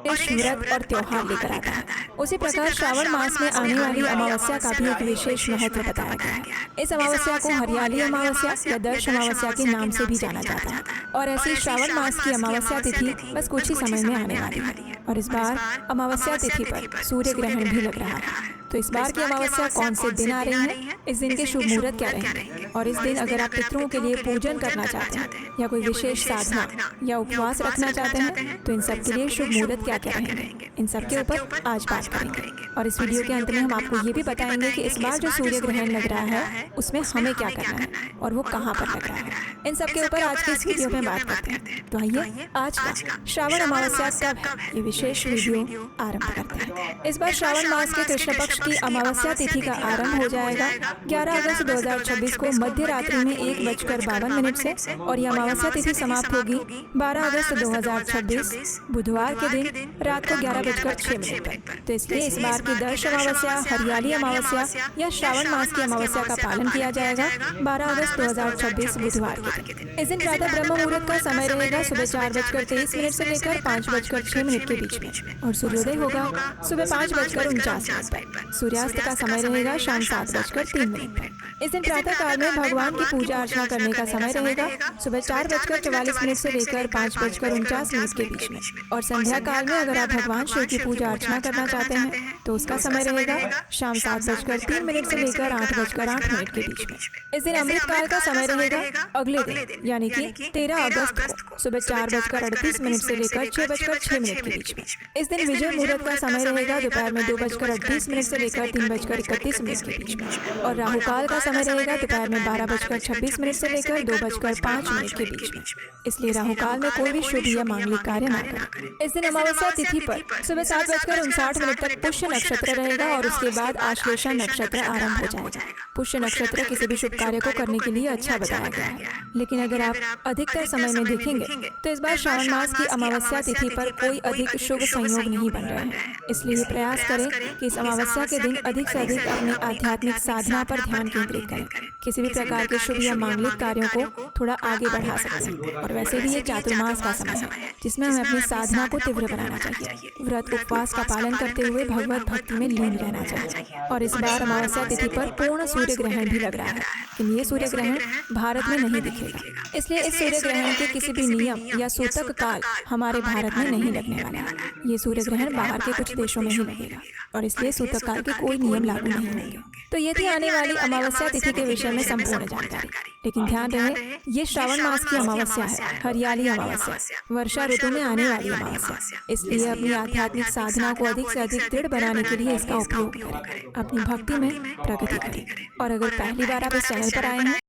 विशेष व्रत और त्योहार लेकर आता है। उसी प्रकार श्रावण मास में आने वाली अमावस्या का भी एक विशेष महत्व बताया गया है। इस अमावस्या को हरियाली अमावस्या या दर्श अमावस्या के नाम से भी जाना जाता है। और ऐसी श्रावण मास की अमावस्या तिथि बस कुछ ही समय में आने वाली है। और इस बार अमावस्या तिथि पर सूर्य ग्रहण भी लग रहा है। तो इस बार की अमावस्या कौन से दिन आ रही है, इस दिन के शुभ मुहूर्त क्या रहेंगे, और इस दिन अगर आप पितरों के लिए पूजन करना चाहते हैं या कोई विशेष साधना या उपवास रखना चाहते हैं तो इन सब के लिए शुभ मुहूर्त क्या क्या रहेंगे, इन सब के ऊपर आज बात करेंगे। और इस वीडियो के अंत में हम आपको ये भी बताएंगे कि इस बार जो सूर्य ग्रहण लग रहा है उसमें हमें क्या करना है और वो कहाँ पर लग रहा है। इन सब के ऊपर आज के इस वीडियो में बात करते हैं। तो आइए आज का श्रावण अमावस्या कब है ये विशेष वीडियो आरंभ करते हैं। इस बार श्रावण मास के कृष्ण पक्ष की अमावस्या तिथि का आरंभ हो जाएगा 11 अगस्त 2026 को मध्य रात्रि में 1:52 से, और यह अमावस्या तिथि समाप्त होगी 12 अगस्त 2026 बुधवार के दिन रात को 11:06 पर। तो इसलिए इस बार की दर्श अमावस्या, हरियाली अमावस्या या श्रावण मास की अमावस्या का पालन किया जाएगा 12 अगस्त 2026 बुधवार के दिन। इस दिन प्रातः ब्रह्म मुहूर्त का समय रहेगा सुबह 4:23 से लेकर 5:06 के बीच में, और सूर्योदय होगा सुबह 5:49 पर। सूर्यास्त का समय रहेगा शाम 7:03 पर। इस दिन प्रातः काल में भगवान की पूजा अर्चना करने का समय रहेगा सुबह 4:44 से लेकर 5:49 के बीच में, और संध्या काल में अगर आप भगवान शिव की पूजा अर्चना करना चाहते हैं तो उसका समय रहेगा शाम 7:03 से लेकर 8:08 के बीच में। इस दिन अमृत काल का समय रहेगा अगले दिन यानी कि 13 अगस्त को सुबह 4:38 से लेकर 6:06 के बीच में। इस दिन विजय मुहूर्त का समय रहेगा दोपहर में 2:38 से लेकर 3:31 के बीच में, और राहु काल का समय रहेगा दोपहर में 12:26 से लेकर 2:05 के बीच में। इसलिए राहु काल में कोई भी शुभ या मांगलिक कार्य न करें। इस दिन अमावस्या तिथि पर सुबह 7:59 तक पुष्य नक्षत्र रहेगा और उसके बाद आश्लेषा नक्षत्र आरंभ हो जाएगा। पुष्य नक्षत्र किसी भी शुभ कार्य को करने के लिए अच्छा बताया गया है, लेकिन अगर आप अधिकतर समय में देखेंगे तो इस बार श्रावण मास की अमावस्या तिथि पर कोई अधिक शुभ संयोग नहीं बन रहे हैं। इसलिए प्रयास करें कि इस अमावस्या के दिन अधिक से अधिक अपने आध्यात्मिक साधना पर ध्यान केंद्रित करें। किसी भी प्रकार के शुभ या मांगलिक कार्यों को थोड़ा आगे बढ़ा सकते हैं। और वैसे भी ये चातुर्मास का समय है जिसमें हमें अपनी साधना को तीव्र बनाना चाहिए। व्रत उपवास का पालन करते हुए भगवत भक्ति में लीन रहना चाहिए। और इस बार अमावस्या तिथि पर पूर्ण सूर्य ग्रहण भी लग रहा है, लेकिन ये सूर्य ग्रहण भारत में नहीं दिखेगा। इसलिए इस सूर्य ग्रहण के किसी भी नियम या सूतक काल हमारे भारत में नहीं लगने वाला है। ये सूर्य ग्रहण बाहर के कुछ देशों में ही लगेगा, और इसलिए सूतक काल के कोई नियम लागू नहीं होंगे। तो ये थी आने वाली अमावस्या तिथि के विषय में संपूर्ण जानकारी। लेकिन ध्यान रहे ये श्रावण मास की अमावस्या है, हरियाली अमावस्या, वर्षा ऋतु में आने वाली अमावस्या। इसलिए अपनी आध्यात्मिक साधना को अधिक से अधिक दृढ़ बनाने के लिए इसका उपयोग करें, अपनी भक्ति में प्रगति करें। और अगर पहली बार आप इस चैनल पर आए हैं